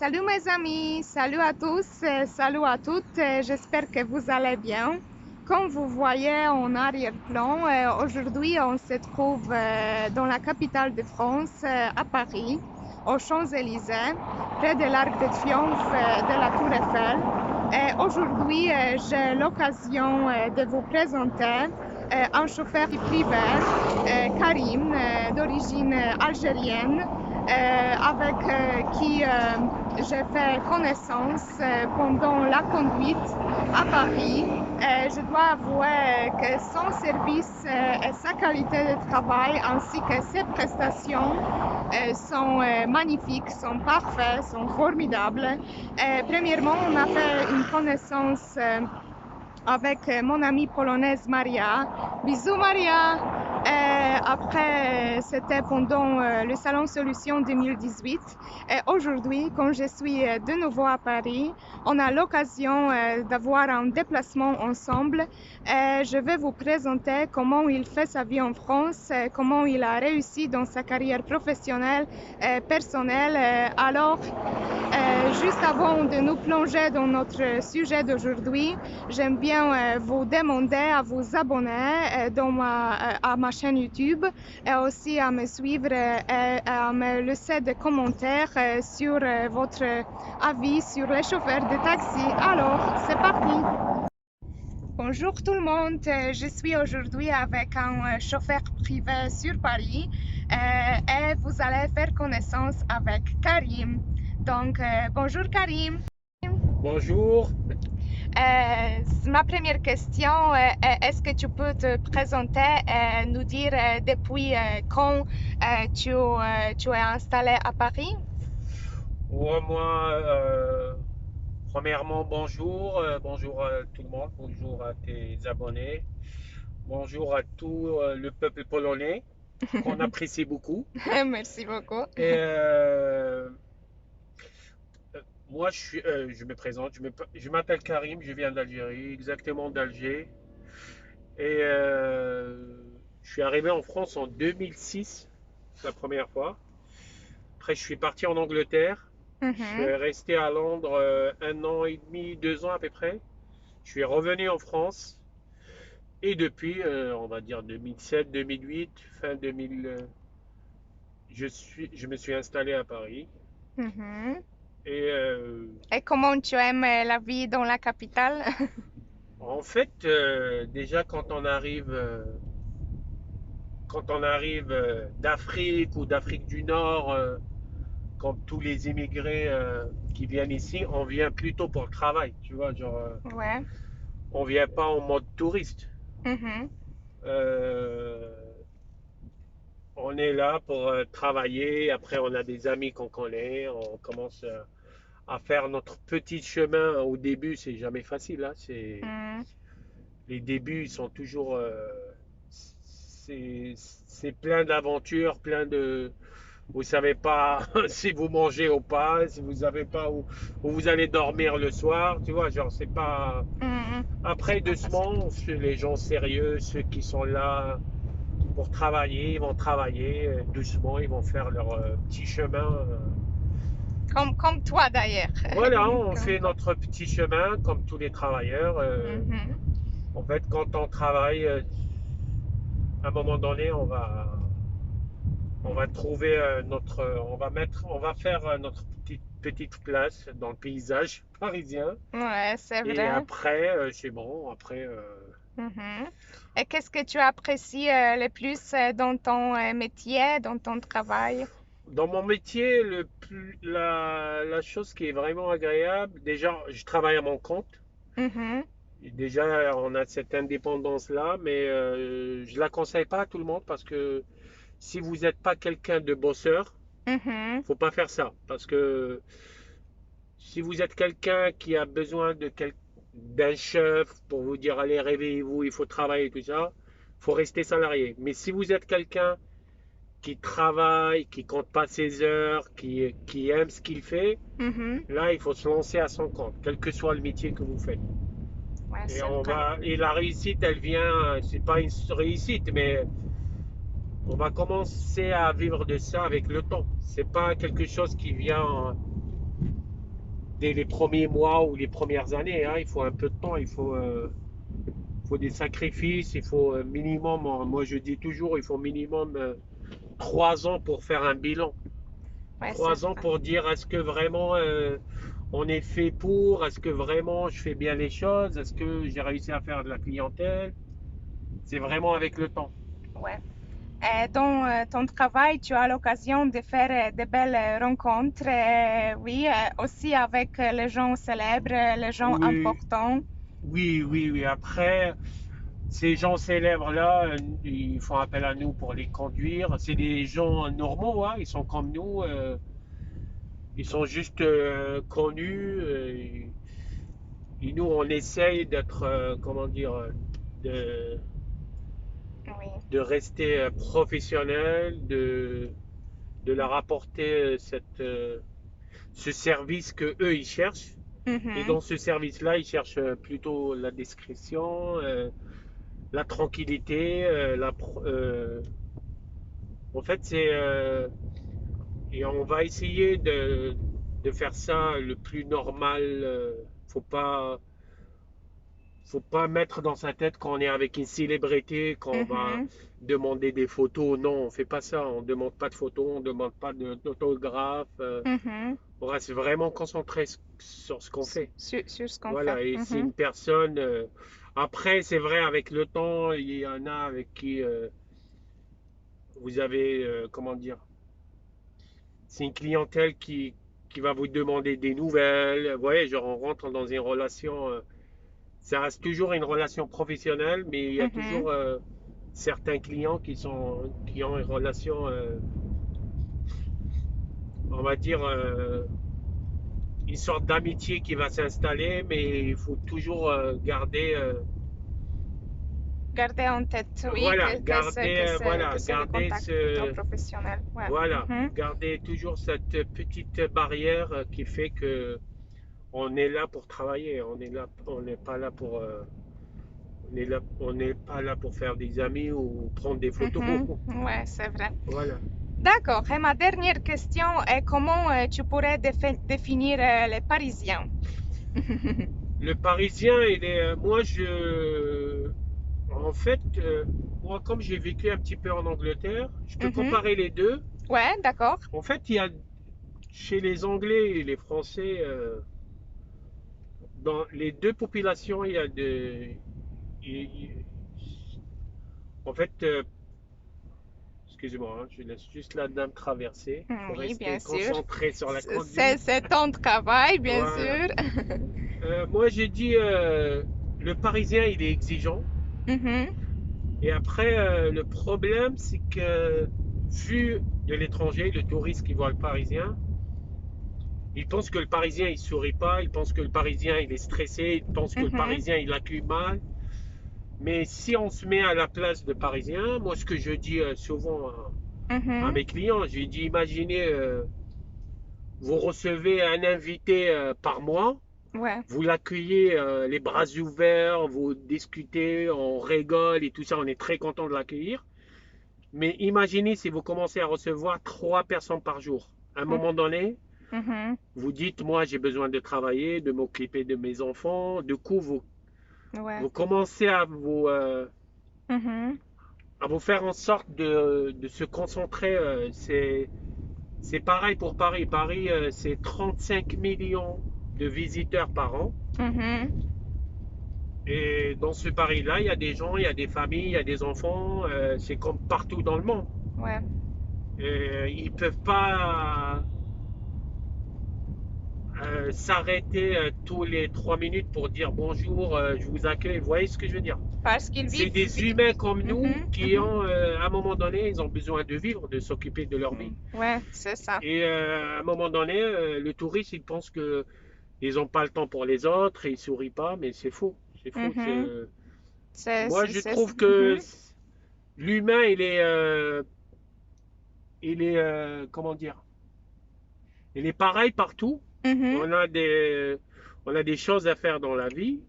Salut mes amis, salut à tous, salut à toutes, j'espère que vous allez bien. Comme vous voyez en arrière-plan, aujourd'hui on se trouve dans la capitale de France, à Paris, aux Champs-Élysées, près de l'Arc de Triomphe de la Tour Eiffel. Et aujourd'hui j'ai l'occasion de vous présenter un chauffeur privé, Karim, d'origine algérienne, avec qui j'ai fait connaissance pendant la conduite à Paris. Je dois avouer que son service et sa qualité de travail ainsi que ses prestations sont magnifiques, sont parfaits, sont formidables. Premièrement, on a fait une connaissance avec mon amie polonaise Maria. Bisous Maria! Après, c'était pendant le Salon Solutions 2018. Et aujourd'hui, quand je suis de nouveau à Paris, on a l'occasion d'avoir un déplacement ensemble. Et je vais vous présenter comment il fait sa vie en France, comment il a réussi dans sa carrière professionnelle et personnelle. Alors, juste avant de nous plonger dans notre sujet d'aujourd'hui, j'aime bien vous demander à vous abonner à ma chaîne YouTube et aussi à me suivre et à me laisser des commentaires sur votre avis sur les chauffeurs de taxi. Alors, c'est parti! Bonjour tout le monde, je suis aujourd'hui avec un chauffeur privé sur Paris et vous allez faire connaissance avec Karim. Donc, bonjour Karim. Bonjour. Ma première question, est-ce que tu peux te présenter et nous dire depuis quand tu es installé à Paris? Ouais, moi, premièrement, bonjour. Bonjour à tout le monde. Bonjour à tes abonnés. Bonjour à tout le peuple polonais qu'on apprécie beaucoup. Merci beaucoup. Et moi, je me présente. Je m'appelle Karim. Je viens d'Algérie, exactement d'Alger. Et je suis arrivé en France en 2006, la première fois. Après, je suis parti en Angleterre. Je suis Mhm. resté à Londres 1 an et demi, 2 ans à peu près. Je suis revenu en France et depuis, on va dire 2007, 2008, fin 2000, je me suis installé à Paris. Mhm. Et Et comment tu aimes la vie dans la capitale? en fait, déjà quand on arrive d'Afrique ou d'Afrique du Nord, comme tous les immigrés qui viennent ici, on vient plutôt pour le travail, tu vois, genre, Ouais. on vient pas en mode touriste. Mhm. Euh, on est là pour travailler. Après, on a des amis qu'on connaît. On commence à faire notre petit chemin. Au début, c'est jamais facile, hein. Mm. Les débuts sont toujours. C'est plein d'aventures, plein de. Vous savez pas si vous mangez ou pas, si vous savez pas où vous allez dormir le soir. Tu vois, genre, c'est pas. Mm. C'est Après, pas facile. doucement, les gens sérieux, ceux qui sont là pour travailler, ils vont travailler doucement, ils vont faire leur petit chemin. Comme toi d'ailleurs. Voilà, on Comme fait toi. notre petit chemin comme tous les travailleurs. Mhm. En fait, quand on travaille, à un moment donné, on va trouver on va faire notre petite place dans le paysage parisien. Ouais, c'est Et vrai. après, c'est bon. Après, Mhm. Et qu'est-ce que tu apprécies le plus dans ton métier, dans ton travail? dans mon métier, la chose qui est vraiment agréable, déjà, je travaille à mon compte. Mhm. Et déjà, on a cette indépendance-là, mais je la conseille pas à tout le monde parce que si vous n'êtes pas quelqu'un de bosseur, Mhm. faut pas faire ça. Parce que si vous êtes quelqu'un qui a besoin d'un chef pour vous dire allez, réveillez-vous, il faut travailler, tout ça, faut rester salarié. Mais si vous êtes quelqu'un qui travaille, qui compte pas ses heures, qui aime ce qu'il fait, Mhm. là, il faut se lancer à son compte, quel que soit le métier que vous faites. Ouais, Et c'est vrai. et la réussite, elle vient, c'est pas une réussite, mais on va commencer à vivre de ça avec le temps. C'est pas quelque chose qui vient dès les premiers mois ou les premières années, hein. Il faut un peu de temps, faut des sacrifices, il faut minimum, moi je dis toujours, il faut minimum 3 ans pour faire un bilan. Ouais, c'est 3 ans vrai. pour dire est-ce que vraiment on est fait pour, est-ce que vraiment je fais bien les choses, est-ce que j'ai réussi à faire de la clientèle. C'est vraiment avec le temps. Ouais. Dans ton travail, tu as l'occasion de faire de belles rencontres, oui, aussi avec les gens célèbres, les gens Oui, importants. oui, oui, oui. Après, ces gens célèbres-là, ils font appel à nous pour les conduire. C'est des gens normaux, hein, ils sont comme nous. Ils sont juste connus. Et nous, on essaye d'être, comment dire, de, Oui. de rester professionnel, de leur apporter ce service que eux ils cherchent. Et Mhm. dans ce service-là, ils cherchent plutôt la discrétion, la tranquillité, en fait, et on va essayer de faire ça le plus normal. Faut pas mettre dans sa tête qu'on est avec une célébrité, qu'on va Mhm. demander des photos. Non, on fait pas ça. On demande pas de photos, on demande pas d'autographe. Mhm. On reste vraiment concentré sur ce qu'on fait. Sur ce qu'on fait. Voilà, et c'est Mhm. une personne. Après, c'est vrai, avec le temps, il y en a avec qui vous avez, comment dire, c'est une clientèle qui va vous demander des nouvelles. Vous voyez, genre on rentre dans une relation. Ça reste toujours une relation professionnelle, mais il y a Mhm. toujours certains clients qui ont une relation, on va dire, une sorte d'amitié qui va s'installer, mais il faut toujours garder. Garder en tête, oui, Voilà, garder, que voilà, c'est le garder contact plutôt professionnel. Ouais. voilà, Mhm. garder toujours cette petite barrière qui fait que on est là pour travailler, on n'est pas là pour, on n'est pas là pour faire des amis ou prendre des photos. Mhm. Ouais, c'est vrai. Voilà. D'accord. Et ma dernière question est comment tu pourrais définir les Parisiens? Le Parisien, en fait, moi, comme j'ai vécu un petit peu en Angleterre, je peux Mhm. comparer les deux. Ouais, d'accord. En fait, il y a chez les Anglais et les Français, dans les deux populations, il y a en fait, excusez-moi, hein, je laisse juste la dame traverser. Il faut Oui, rester bien sûr. concentré sur la conduite. C'est ton travail, bien Voilà. sûr. Moi, j'ai dit, le Parisien, il est exigeant. Mhm. Et après, le problème, c'est que vu de l'étranger, le touriste qui voit le Parisien, il pense que le Parisien, il sourit pas, il pense que le Parisien, il est stressé, il pense que le Mhm. Parisien, il accueille mal. Mais si on se met à la place de Parisien, moi, ce que je dis souvent à Mhm. mes clients, j'ai dit, imaginez, vous recevez un invité par mois, Ouais. vous l'accueillez les bras ouverts, vous discutez, on rigole et tout ça, on est très content de l'accueillir. Mais imaginez si vous commencez à recevoir 3 personnes par jour. À un moment donné, Mhm. vous dites, moi j'ai besoin de travailler, de m'occuper de mes enfants. Du coup, Ouais. vous commencez Mhm. à vous faire en sorte de se concentrer. C'est pareil pour Paris. Paris, c'est 35 millions de visiteurs par an. Mhm. Et dans ce Paris-là, il y a des gens, il y a des familles, il y a des enfants. C'est comme partout dans le monde. Ouais. Et ils ne peuvent pas s'arrêter tous les 3 minutes pour dire bonjour, je vous accueille. Vous voyez ce que je veux dire? Parce qu'ils C'est vivent. des humains comme nous Mhm. qui Mhm. ont, à un moment donné, ils ont besoin de vivre, de s'occuper de leur vie. Ouais, c'est ça. Et à un moment donné, le touriste, il pense que ils n'ont pas le temps pour les autres et ils sourient pas, mais c'est faux. C'est faux. Mhm. Moi, je trouve que Mhm. l'humain, comment dire, il est pareil partout. Mhm. On a des, on a des choses à faire dans la vie.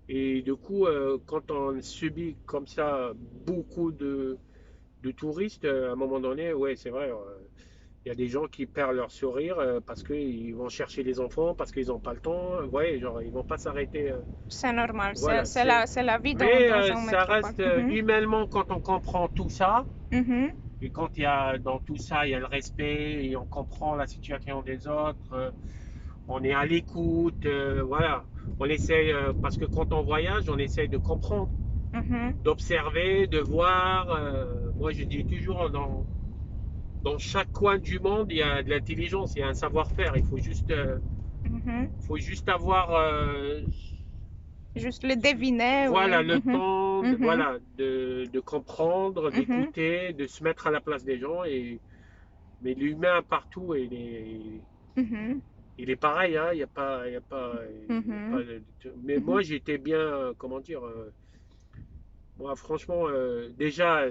Et du coup, quand on subit comme ça beaucoup de touristes, à un moment donné, ouais, c'est vrai, Il y a des gens qui perdent leur sourire parce qu'ils vont chercher les enfants, parce qu'ils n'ont pas le temps. Ouais, genre, ils vont pas s'arrêter. C'est normal, Voilà, c'est la vie mais dans une ça métropole. reste humainement quand on comprend tout ça. Mhm, Et quand il y a dans tout ça, il y a le respect et on comprend la situation des autres. On est à l'écoute. Voilà. On essaye, parce que quand on voyage, on essaye de comprendre, mhm, d'observer, de voir. Moi, je dis toujours, dans chaque coin du monde, il y a de l'intelligence, il y a un savoir-faire. mhm. Faut juste avoir, Juste le deviner, oui. voilà, le Mhm, temps, mhm, voilà, de comprendre, mhm, d'écouter, de se mettre à la place des gens. Mais l'humain partout, mhm, il est pareil, hein. Il y a pas mhm, mais mhm. moi, j'étais bien, comment dire, moi, franchement, déjà,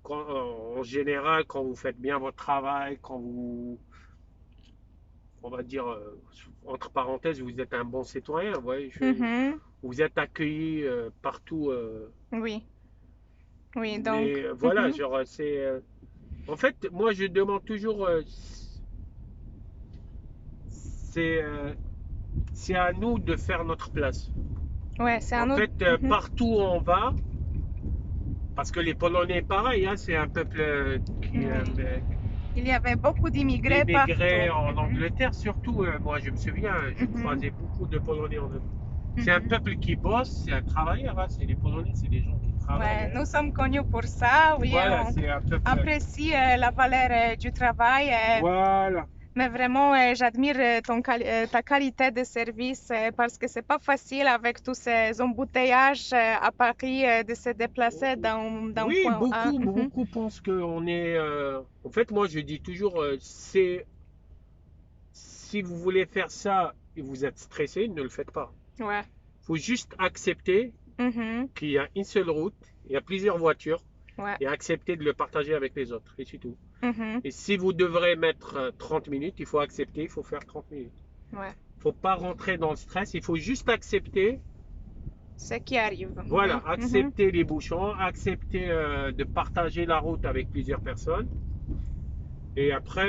en général, quand vous faites bien votre travail, on va dire, entre parenthèses, vous êtes un bon citoyen, ouais, Mhm. vous êtes accueilli partout. Oui, oui, donc. Mais voilà, Mhm. genre, en fait, moi, je demande toujours, c'est euh, c'est à nous de faire notre place. Ouais, c'est En un autre. fait, Mhm, partout où on va, parce que les Polonais, pareil, hein, c'est un peuple qui oui. Il y avait beaucoup d'immigrés d'émigrer partout. en Mhm, Angleterre, surtout. Moi, je me souviens, je mhm, croisais beaucoup de Polonais en Angleterre. C'est un mhm. peuple qui bosse, c'est un travailleur. Hein, les Polonais, c'est des gens qui travaillent. Ouais, Hein. nous sommes connus pour ça, oui, Voilà, on c'est un peuple. apprécie la valeur du travail, Voilà. mais vraiment, j'admire ta qualité de service parce que c'est pas facile avec tous ces embouteillages à Paris de se déplacer d'un Oui, point A. beaucoup, Mhm. beaucoup pensent qu'on est. En fait, moi, je dis toujours, si vous voulez faire ça et vous êtes stressé, ne le faites pas. Ouais. Il faut juste accepter Mhm. qu'il y a une seule route, il y a plusieurs voitures, Ouais. et accepter de le partager avec les autres, et c'est tout. Mhm. Et si vous devrez mettre 30 minutes, il faut accepter, il faut faire 30 minutes. Ouais. Il ne faut pas rentrer dans le stress, il faut juste accepter, Ce qui arrive. voilà, Mhm. Mhm. accepter les bouchons, accepter de partager la route avec plusieurs personnes. Et après,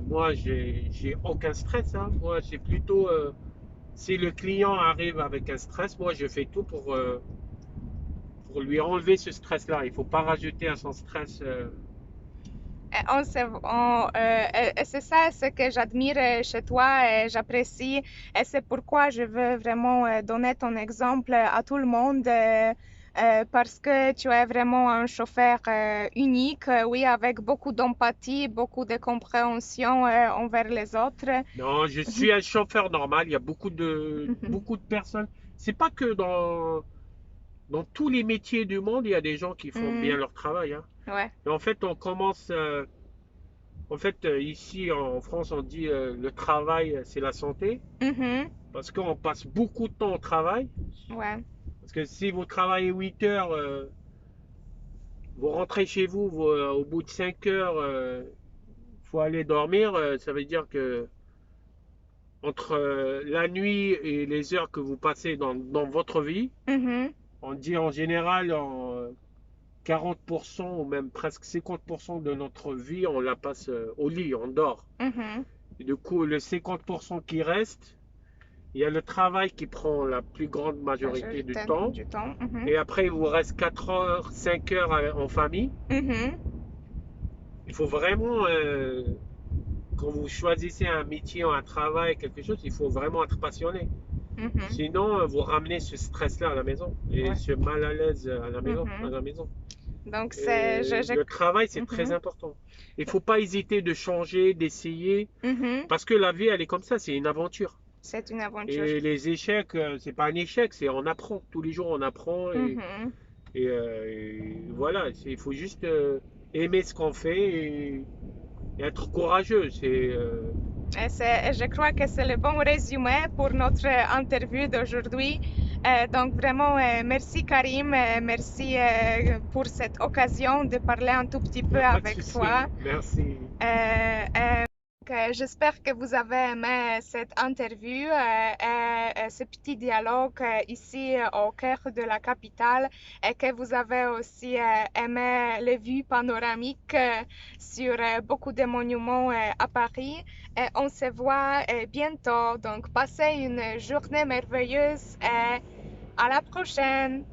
moi, j'ai aucun stress. Hein. Moi, c'est plutôt, si le client arrive avec un stress, moi, je fais tout pour lui enlever ce stress-là. Il ne faut pas rajouter à son stress. Et c'est ça ce que j'admire chez toi et j'apprécie. Et c'est pourquoi je veux vraiment donner ton exemple à tout le monde parce que tu es vraiment un chauffeur unique, oui, avec beaucoup d'empathie, beaucoup de compréhension envers les autres. Non, je suis un chauffeur normal. Il y a beaucoup de personnes. C'est pas que dans tous les métiers du monde, il y a des gens qui font bien Mhm. leur travail. Hein. Ouais. Et en fait, on commence. En fait, ici en France, on dit le travail, c'est la santé. Mhm. Parce qu'on passe beaucoup de temps au travail. Ouais. Parce que si vous travaillez 8 heures, vous rentrez chez vous, au bout de 5 heures, faut aller dormir. Ça veut dire que entre la nuit et les heures que vous passez dans votre vie, Mhm. on dit en général 40% ou même presque 50% de notre vie, on la passe au lit, on dort. Mhm. Et du coup, le 50% qui reste, il y a le travail qui prend la plus grande majorité du Majorité temps. du temps. Mhm. Et après, il vous reste 4 heures, 5 heures en famille. Mhm. Il faut vraiment, quand vous choisissez un métier, un travail, quelque chose, il faut vraiment être passionné. Mhm. Sinon, vous ramenez ce stress-là à la maison et Ouais. ce mal à l'aise à la maison. À Mhm. la maison. Donc, Et le travail, c'est très Mhm. important. Il ne faut pas hésiter de changer, d'essayer, Mhm. parce que la vie, elle est comme ça, c'est une aventure. C'est une aventure. Et les échecs, c'est pas un échec, c'est on apprend. Tous les jours, on apprend Mhm. et voilà. Il faut juste aimer ce qu'on fait et être courageux. Je crois que c'est le bon résumé pour notre interview d'aujourd'hui. Donc vraiment, merci Karim, merci pour cette occasion de parler un tout petit peu Il n'y a pas de avec souci. toi. Merci. Euh, euh, j'espère que vous avez aimé cette interview et ce petit dialogue ici au cœur de la capitale et que vous avez aussi aimé les vues panoramiques sur beaucoup de monuments à Paris. Et on se voit bientôt. Donc, passez une journée merveilleuse et à la prochaine.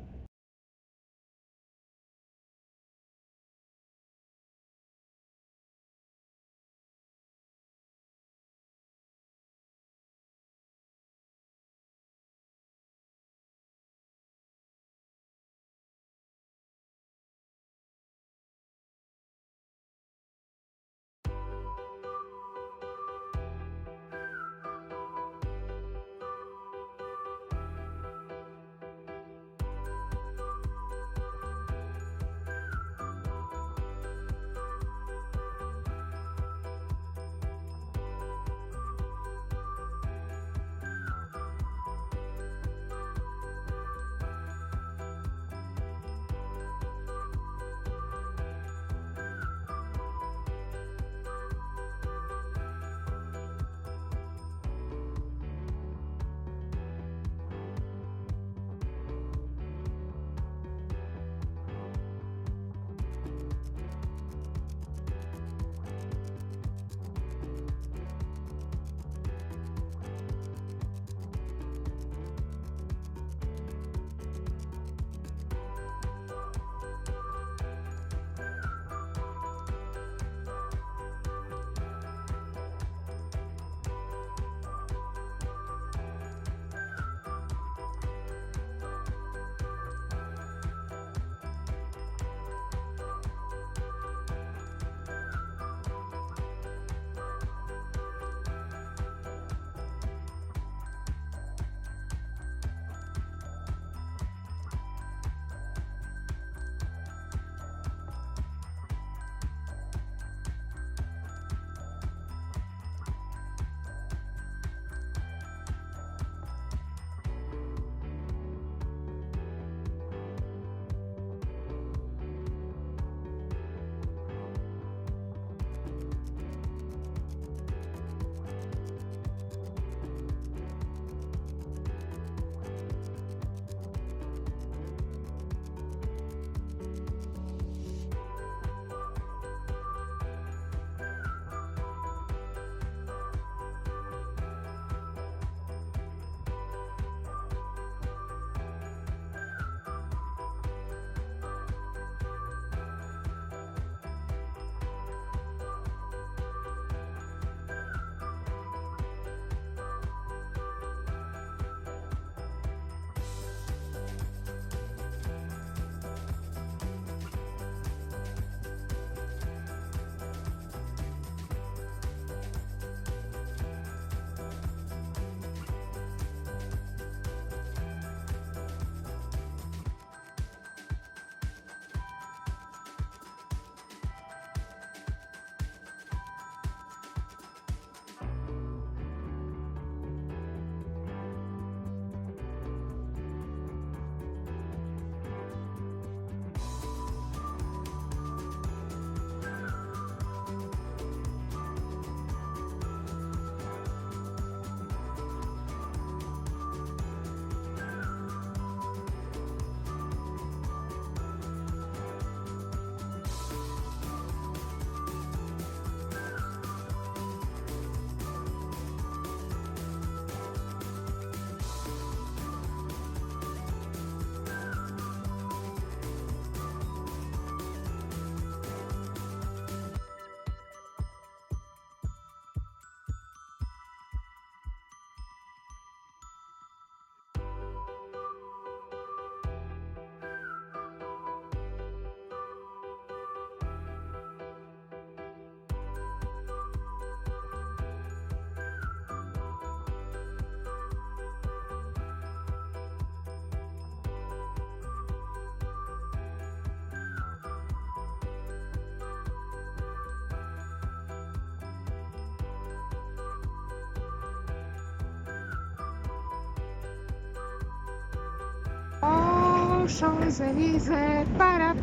Champs-Élysées, para,